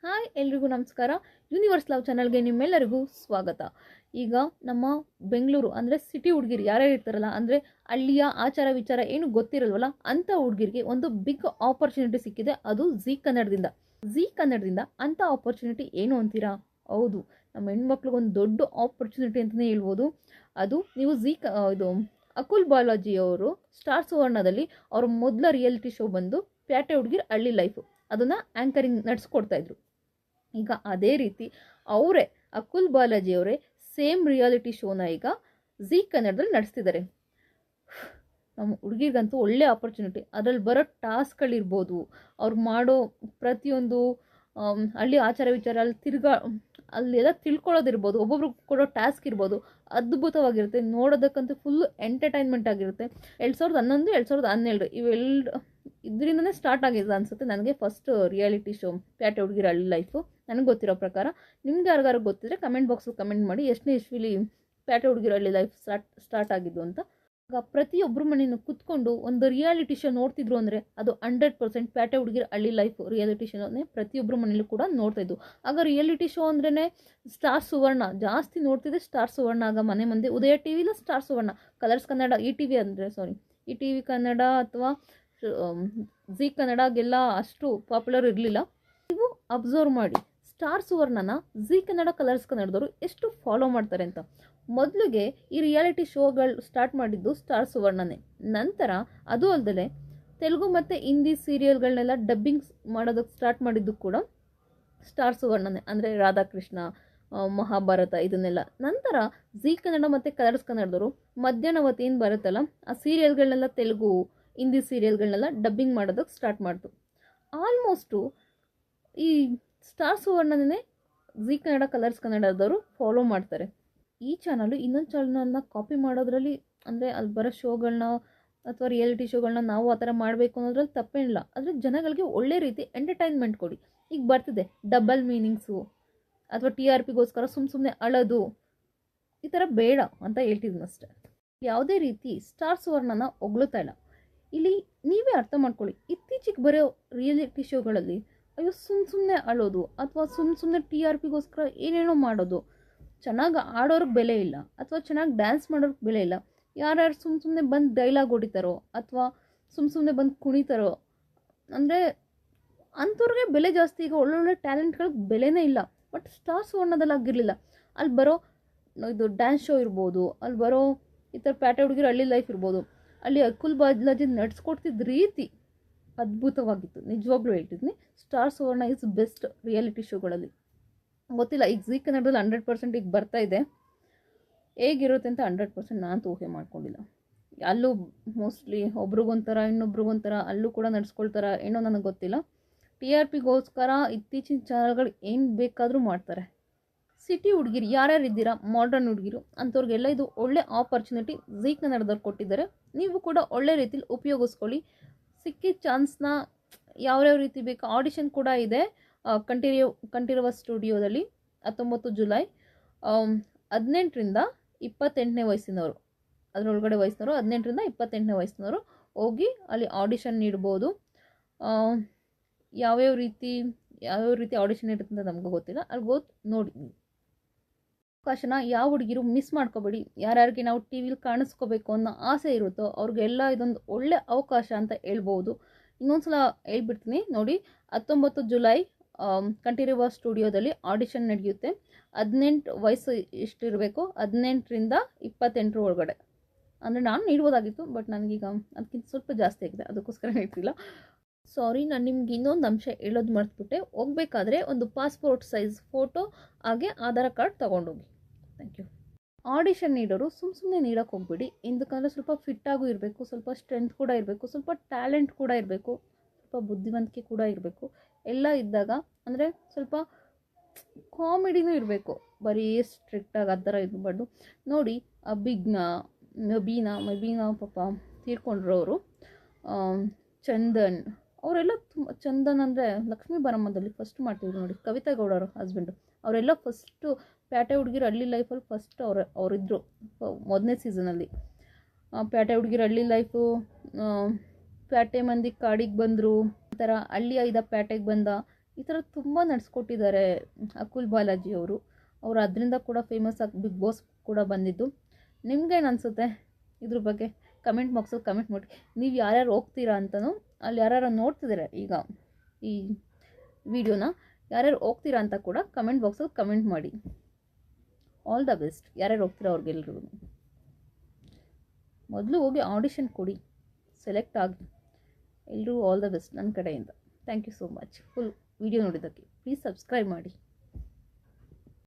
Hi ಎಲ್ರಿಗೂ ನಮಸ್ಕಾರ. Universe love ಚಾನಲ್ಗೆ ನಿಮ್ಮೆಲ್ಲರಿಗೂ ಸ್ವಾಗತ. ಈಗ ನಮ್ಮ ಬೆಂಗಳೂರು ಅಂದರೆ ಸಿಟಿ ಹುಡುಗಿರು ಯಾರ್ಯಾರು ಇರ್ತಾರಲ್ಲ, ಅಂದರೆ ಹಳ್ಳಿಯ ಆಚಾರ ವಿಚಾರ ಏನು ಗೊತ್ತಿರಲ್ವಲ್ಲ ಅಂಥ ಹುಡುಗಿರಿಗೆ ಒಂದು ಬಿಗ್ ಆಪರ್ಚುನಿಟಿ ಸಿಕ್ಕಿದೆ. ಅದು ಝೀ ಕನ್ನಡದಿಂದ ಅಂಥ ಆಪರ್ಚುನಿಟಿ ಏನು ಅಂತೀರಾ? ಹೌದು, ನಮ್ಮ ಹೆಣ್ಮಕ್ಳಿಗೆ ಒಂದು ದೊಡ್ಡ ಆಪರ್ಚುನಿಟಿ ಅಂತಲೇ ಹೇಳ್ಬೋದು. ಅದು ನೀವು ಇದು ಅಕುಲ್ ಬಾಲಾಜಿ ಅವರು ಸ್ಟಾರ್ ಸುವರ್ಣದಲ್ಲಿ ಅವ್ರ ಮೊದಲ ರಿಯಾಲಿಟಿ ಶೋ ಬಂದು ಪ್ಯಾಟೆ ಹುಡುಗಿರ್ ಹಳ್ಳಿ ಲೈಫು, ಅದನ್ನು ಆ್ಯಂಕರಿಂಗ್ ನಡೆಸ್ಕೊಡ್ತಾಯಿದ್ರು. ಈಗ ಅದೇ ರೀತಿ ಅವರೇ ಅಕುಲ್ ಬಾಲಾಜಿ ಅವರೇ ಸೇಮ್ ರಿಯಾಲಿಟಿ ಶೋನ ಈಗ ಝೀ ಕನ್ನಡದಲ್ಲಿ ನಡೆಸ್ತಿದ್ದಾರೆ. ನಮ್ಮ ಹುಡುಗಿರ್ಗಂತೂ ಒಳ್ಳೆ ಆಪರ್ಚುನಿಟಿ. ಅದರಲ್ಲಿ ಬರೋ ಟಾಸ್ಕ್ಗಳಿರ್ಬೋದು, ಅವ್ರು ಮಾಡೋ ಪ್ರತಿಯೊಂದು ಹಳ್ಳಿ ಆಚಾರ ವಿಚಾರ ಅಲ್ಲೆಲ್ಲ ತಿಳ್ಕೊಳ್ಳೋದಿರ್ಬೋದು, ಒಬ್ಬೊಬ್ರು ಕೊಡೋ ಟಾಸ್ಕ್ ಇರ್ಬೋದು, ಅದ್ಭುತವಾಗಿರುತ್ತೆ. ನೋಡೋದಕ್ಕಂತೂ ಫುಲ್ಲು ಎಂಟರ್ಟೈನ್ಮೆಂಟ್ ಆಗಿರುತ್ತೆ. 2011 2012 ಇದರಿಂದನೇ ಸ್ಟಾರ್ಟ್ ಆಗಿದೆ ಅನಿಸುತ್ತೆ ನನಗೆ ಫಸ್ಟ್ ರಿಯಾಲಿಟಿ ಶೋ ಪ್ಯಾಟೆ ಹುಡುಗಿರ ಹಳ್ಳಿ ಲೈಫು. ನನಗೆ ಗೊತ್ತಿರೋ ಪ್ರಕಾರ, ನಿಮ್ಗೆ ಯಾರಿಗಾರು ಗೊತ್ತಿದ್ರೆ ಕಮೆಂಟ್ ಬಾಕ್ಸಲ್ಲಿ ಕಮೆಂಟ್ ಮಾಡಿ ಎಷ್ಟನೇ ಇಸ್ವಿಲಿ ಪ್ಯಾಟೆ ಹುಡುಗಿರ ಹಳ್ಳಿ ಲೈಫ್ ಸ್ಟಾರ್ಟ್ ಆಗಿದ್ದು ಅಂತ. ಆಗ ಪ್ರತಿಯೊಬ್ಬರು ಮನೇನು ಕುತ್ಕೊಂಡು ಒಂದು ರಿಯಾಲಿಟಿ ಶೋ ನೋಡ್ತಿದ್ರು ಅಂದರೆ ಅದು 100% ಪ್ಯಾಟೆ ಹುಡುಗಿರ ಹಳ್ಳಿ ಲೈಫ್ ರಿಯಾಲಿಟಿ ಶೋನೇ ಪ್ರತಿಯೊಬ್ಬರು ಮನೇಲೂ ಕೂಡ ನೋಡ್ತಾಯಿದ್ದು. ಆಗ ರಿಯಾಲಿಟಿ ಶೋ ಅಂದ್ರೇ ಸ್ಟಾರ್ ಸುವರ್ಣ ಜಾಸ್ತಿ ನೋಡ್ತಿದ್ದೆ. ಸ್ಟಾರ್ ಸುವರ್ಣ ಆಗ ಮನೆ ಮುಂದೆ ಉದಯ ಟಿ ವಿಲ ಸ್ಟಾರ್ ಸುವರ್ಣ, ಕಲರ್ಸ್ ಕನ್ನಡ, ಈ ಟಿ ವಿ ಕನ್ನಡ ಅಥವಾ ಝೀ ಕನ್ನಡಗೆಲ್ಲ ಅಷ್ಟು ಪಾಪ್ಯುಲರ್ ಇರಲಿಲ್ಲ. ನೀವು ಅಬ್ಸರ್ವ್ ಮಾಡಿ ಸ್ಟಾರ್ ಸುವರ್ಣನ ಝೀ ಕನ್ನಡ, ಕಲರ್ಸ್ ಕನ್ನಡದವರು ಎಷ್ಟು ಫಾಲೋ ಮಾಡ್ತಾರೆ ಅಂತ. ಮೊದಲಿಗೆ ಈ ರಿಯಾಲಿಟಿ ಶೋಗಳು ಸ್ಟಾರ್ಟ್ ಮಾಡಿದ್ದು ಸ್ಟಾರ್ ಸುವರ್ಣನೇ. ನಂತರ ಅದು ಅಲ್ಲದೆ ತೆಲುಗು ಮತ್ತು ಹಿಂದಿ ಸೀರಿಯಲ್ಗಳನ್ನೆಲ್ಲ ಡಬ್ಬಿಂಗ್ ಮಾಡೋದಕ್ಕೆ ಸ್ಟಾರ್ಟ್ ಮಾಡಿದ್ದು ಕೂಡ ಸ್ಟಾರ್ ಸುವರ್ಣನೇ, ಅಂದರೆ ರಾಧಾಕೃಷ್ಣ, ಮಹಾಭಾರತ ಇದನ್ನೆಲ್ಲ. ನಂತರ ಝೀ ಕನ್ನಡ ಮತ್ತು ಕಲರ್ಸ್ ಕನ್ನಡದವರು ಮಧ್ಯಾಹ್ನ ಹೊತ್ತು ಏನು ಬರುತ್ತಲ್ಲ ಆ ಸೀರಿಯಲ್ಗಳನ್ನೆಲ್ಲ ತೆಲುಗು ಹಿಂದಿ ಸೀರಿಯಲ್ಗಳನ್ನೆಲ್ಲ ಡಬ್ಬಿಂಗ್ ಮಾಡೋದಕ್ಕೆ ಸ್ಟಾರ್ಟ್ ಮಾಡ್ತು. ಆಲ್ಮೋಸ್ಟು ಈ ಸ್ಟಾರ್ ಸುವರ್ಣನೇ ಝೀ ಕನ್ನಡ, ಕಲರ್ಸ್ ಕನ್ನಡದವರು ಫಾಲೋ ಮಾಡ್ತಾರೆ. ಈ ಚಾನಲು ಇನ್ನೊಂದು ಚಾನಲ್ನ ಕಾಪಿ ಮಾಡೋದ್ರಲ್ಲಿ, ಅಂದರೆ ಅಲ್ಲಿ ಬರೋ ಶೋಗಳನ್ನ ಅಥವಾ ರಿಯಾಲಿಟಿ ಶೋಗಳನ್ನ ನಾವು ಆ ಥರ ಮಾಡಬೇಕು ಅನ್ನೋದ್ರಲ್ಲಿ ತಪ್ಪೇನಿಲ್ಲ. ಆದರೆ ಜನಗಳಿಗೆ ಒಳ್ಳೆ ರೀತಿ ಎಂಟರ್ಟೈನ್ಮೆಂಟ್ ಕೊಡಿ. ಈಗ ಬರ್ತಿದೆ ಡಬಲ್ ಮೀನಿಂಗ್ಸು ಅಥವಾ TRPಗೋಸ್ಕರ ಸುಮ್ಮನೆ ಅಳೋದು, ಈ ಥರ ಬೇಡ ಅಂತ ಹೇಳ್ತಿದ್ದೀನಿ ಅಷ್ಟೆ. ಯಾವುದೇ ರೀತಿ ಸ್ಟಾರ್ ಸುವರ್ಣನ ಹೊಗಳುತ್ತಾ ಇಲ್ಲ. ಇಲ್ಲಿ ನೀವೇ ಅರ್ಥ ಮಾಡ್ಕೊಳ್ಳಿ, ಇತ್ತೀಚೆಗೆ ಬರೋ ರಿಯಾಲಿಟಿ ಶೋಗಳಲ್ಲಿ ಅಯ್ಯೋ ಸುಮ್ಮನೆ ಅಳೋದು ಅಥವಾ ಸುಮ್ಮನೆ TRPಗೋಸ್ಕರ ಏನೇನೋ ಮಾಡೋದು, ಚೆನ್ನಾಗಿ ಆಡೋರ್ಗೆ ಬೆಲೆ ಇಲ್ಲ ಅಥವಾ ಚೆನ್ನಾಗಿ ಡ್ಯಾನ್ಸ್ ಮಾಡೋರ್ಗೆ ಬೆಲೆ ಇಲ್ಲ. ಯಾರ್ಯಾರು ಸುಮ್ಮನೆ ಬಂದು ಡೈಲಾಗ್ ಹೊಡಿತಾರೋ ಅಥವಾ ಸುಮ್ಮನೆ ಬಂದು ಕುಣಿತಾರೋ, ಅಂದರೆ ಅಂಥವ್ರಿಗೆ ಬೆಲೆ ಜಾಸ್ತಿ. ಈಗ ಒಳ್ಳೊಳ್ಳೆ ಟ್ಯಾಲೆಂಟ್ಗಳಿಗೆ ಬೆಲೆನೇ ಇಲ್ಲ. ಬಟ್ ಸ್ಟಾರ್ ಸುವರ್ಣದಲ್ಲಿ ಆಗಿರಲಿಲ್ಲ. ಅಲ್ಲಿ ಬರೋ ಇದು ಡ್ಯಾನ್ಸ್ ಶೋ ಇರ್ಬೋದು, ಅಲ್ಲಿ ಬರೋ ಈ ಥರ ಪ್ಯಾಟೆ ಹುಡುಗಿರ ಹಳ್ಳಿ ಲೈಫ್ ಇರ್ಬೋದು, ಅಲ್ಲಿ ಅಕುಲ್ ಬಾಲಾಜಿ ನಡೆಸ್ಕೊಡ್ತಿದ್ದ ರೀತಿ ಅದ್ಭುತವಾಗಿತ್ತು. ನಿಜವಾಗ್ಲೂ ಹೇಳ್ತಿದ್ದೀನಿ, Star Suvarna is best reality ಶೋಗಳಲ್ಲಿ. ಗೊತ್ತಿಲ್ಲ, ಈಗ ಝೀ ಕನ್ನಡದಲ್ಲಿ 100% ಈಗ ಬರ್ತಾ ಇದೆ. ಹೇಗಿರುತ್ತೆ ಅಂತ 100% ನಾನು ಊಹೆ ಮಾಡ್ಕೊಂಡಿಲ್ಲ. ಅಲ್ಲೂ ಮೋಸ್ಟ್ಲಿ ಒಬ್ರಿಗೊಂಥರ ಇನ್ನೊಬ್ರಿಗೊಂಥರ ಅಲ್ಲೂ ಕೂಡ ನಡೆಸ್ಕೊಳ್ತಾರ ಏನೋ ನನಗೆ ಗೊತ್ತಿಲ್ಲ. TRPಗೋಸ್ಕರ ಇತ್ತೀಚಿನ ಚಾನಲ್ಗಳು ಏನು ಬೇಕಾದರೂ ಮಾಡ್ತಾರೆ. ಸಿಟಿ ಹುಡುಗಿರು ಯಾರ್ಯಾರು ಇದ್ದೀರಾ, ಮಾಡ್ರನ್ ಹುಡುಗಿರು, ಅಂಥವ್ರಿಗೆಲ್ಲ ಇದು ಒಳ್ಳೆ ಆಪರ್ಚುನಿಟಿ ಝೀ ಕನ್ನಡದವ್ರು ಕೊಟ್ಟಿದ್ದಾರೆ. ನೀವು ಕೂಡ ಒಳ್ಳೆ ರೀತಿಲಿ ಉಪಯೋಗಿಸ್ಕೊಳ್ಳಿ. ಸಿಕ್ಕಿದ ಚಾನ್ಸ್ನ ಯಾವ್ಯಾವ ರೀತಿ ಬೇಕು. ಆಡಿಷನ್ ಕೂಡ ಇದೆ ಕಂಠೀರವ ಸ್ಟುಡಿಯೋದಲ್ಲಿ 19 ಜುಲೈ 18ರಿಂದ 28ನೇ ವಯಸ್ಸಿನವರು, ಅದರೊಳಗಡೆ ವಯಸ್ಸಿನವರು 18ರಿಂದ 28ನೇ ವಯಸ್ಸಿನವರು ಹೋಗಿ ಅಲ್ಲಿ ಆಡಿಷನ್ ನೀಡ್ಬೋದು. ಯಾವ್ಯಾವ ರೀತಿ ಆಡಿಷನ್ ಇರುತ್ತೆ ಅಂತ ನಮಗೂ ಗೊತ್ತಿಲ್ಲ. ಅಲ್ಲಿ ನೋಡಿ ಅವಕಾಶನ ಯಾವ ಹುಡುಗಿರು ಮಿಸ್ ಮಾಡ್ಕೋಬೇಡಿ. ಯಾರ್ಯಾರಿಗೆ ನಾವು TVಲಿ ಕಾಣಿಸ್ಕೋಬೇಕು ಅನ್ನೋ ಆಸೆ ಇರುತ್ತೋ ಅವ್ರಿಗೆಲ್ಲ ಇದೊಂದು ಒಳ್ಳೆ ಅವಕಾಶ ಅಂತ ಹೇಳ್ಬೋದು. ಇನ್ನೊಂದ್ಸಲ ಹೇಳ್ಬಿಡ್ತೀನಿ ನೋಡಿ, 19 ಜುಲೈ ಕಂಠೀರವ ಸ್ಟುಡಿಯೋದಲ್ಲಿ ಆಡಿಷನ್ ನಡೆಯುತ್ತೆ. 18 ವಯಸ್ಸು ಇಷ್ಟಿರಬೇಕು, 18ರಿಂದ 28 ಒಳಗಡೆ. ಅಂದರೆ ನಾನು ನೀಡ್ಬೋದಾಗಿತ್ತು, ಬಟ್ ನನಗೀಗ ಅದಕ್ಕಿಂತ ಸ್ವಲ್ಪ ಜಾಸ್ತಿ ಆಗಿದೆ, ಅದಕ್ಕೋಸ್ಕರ ನೀಡ್ತಿಲ್ಲ. ಸಾರಿ, ನಾನು ನಿಮ್ಗೆ ಇನ್ನೊಂದು ಅಂಶ ಹೇಳೋದು ಮರ್ತ್ಬಿಟ್ಟೆ. ಹೋಗ್ಬೇಕಾದ್ರೆ ಒಂದು ಪಾಸ್ಪೋರ್ಟ್ ಸೈಜ್ ಫೋಟೋ ಹಾಗೆ ಆಧಾರ್ ಕಾರ್ಡ್ ತೊಗೊಂಡೋಗಿ. Thank you. ಆಡಿಷನ್ ನೀಡೋರು ಸುಮ್ಮನೆ ನೀಡೋಕ್ಕೆ ಹೋಗ್ಬೇಡಿ. ఎందుకంದ್ರೆ ಸ್ವಲ್ಪ ಫಿಟ್ಟಾಗೂ ಇರಬೇಕು, ಸ್ವಲ್ಪ ಸ್ಟ್ರೆಂತ್ ಕೂಡ ಇರಬೇಕು, ಸ್ವಲ್ಪ ಟ್ಯಾಲೆಂಟ್ ಕೂಡ ಇರಬೇಕು, ಸ್ವಲ್ಪ ಬುದ್ಧಿವಂತಿಕೆ ಕೂಡ ಇರಬೇಕು. ಎಲ್ಲ ಇದ್ದಾಗ ಅಂದರೆ ಸ್ವಲ್ಪ ಕಾಮಿಡಿನೂ ಇರಬೇಕು, ಬರೀ ಸ್ಟ್ರಿಕ್ಟಾಗಿ ಆ ಥರ ಇರಬಾರ್ದು. ನೋಡಿ ಮಬೀನಾ ಪಾಪ ತೀರ್ಕೊಂಡ್ರವರು, ಚಂದನ್ ಅವರೆಲ್ಲ ತುಂಬ. ಚಂದನ್ ಅಂದರೆ ಲಕ್ಷ್ಮೀ ಬಾರಮ್ಮದಲ್ಲಿ ಫಸ್ಟ್ ಮಾಡ್ತಿದ್ರು ನೋಡಿ, ಕವಿತಾ ಗೌಡರ ಹಸ್ಬೆಂಡು. ಅವರೆಲ್ಲ ಫಸ್ಟು ಪ್ಯಾಟೆ ಹುಡುಗಿರ ಹಳ್ಳಿ ಲೈಫಲ್ಲಿ ಫಸ್ಟ್ ಅವರಿದ್ದರು ಮೊದಲನೇ ಸೀಸನಲ್ಲಿ. ಪ್ಯಾಟೆ ಹುಡುಗಿರ ಹಳ್ಳಿ ಲೈಫು, ಪ್ಯಾಟೆ ಮಂದಿ ಕಾಡಿಗೆ ಬಂದರು, ಈ ಥರ ಹಳ್ಳಿಯ ಪ್ಯಾಟೆಗೆ ಬಂದ, ಈ ಥರ ತುಂಬ ನಡೆಸ್ಕೊಟ್ಟಿದ್ದಾರೆ ಅಕುಲ್ ಬಾಲಾಜಿ ಅವರು. ಅವರು ಅದರಿಂದ ಕೂಡ ಫೇಮಸ್ ಆಗಿ ಬಿಗ್ ಬಾಸ್ ಕೂಡ ಬಂದಿದ್ದು. ನಿಮ್ಗೇನು ಅನಿಸುತ್ತೆ ಇದ್ರ ಬಗ್ಗೆ? ಕಮೆಂಟ್ ಬಾಕ್ಸಲ್ಲಿ ಕಮೆಂಟ್ ಮಾಡಿ. ನೀವು ಯಾರ್ಯಾರು ಹೋಗ್ತೀರಾ ಅಂತಲೂ, ಅಲ್ಲಿ ಯಾರ್ಯಾರು ನೋಡ್ತಿದ್ದಾರೆ ಈಗ ಈ ವಿಡಿಯೋನ, ಯಾರ್ಯಾರು ಹೋಗ್ತೀರಾ ಅಂತ ಕೂಡ ಕಮೆಂಟ್ ಬಾಕ್ಸಲ್ಲಿ ಕಮೆಂಟ್ ಮಾಡಿ. All the best. ಯಾರ್ಯಾರು ಹೋಗ್ತೀರಾ ಅವ್ರಿಗೆಲ್ರಿಗೂ. ಮೊದಲು ಹೋಗಿ ಆಡಿಷನ್ ಕೊಡಿ, ಸೆಲೆಕ್ಟ್ ಆಗಿ. ಎಲ್ಲರೂ ಆಲ್ ದ ಬೆಸ್ಟ್ ನನ್ನ ಕಡೆಯಿಂದ. Thank you so much full video ನೋಡಿದ್ದಕ್ಕೆ. ಪ್ಲೀಸ್ ಸಬ್ಸ್ಕ್ರೈಬ್ ಮಾಡಿ.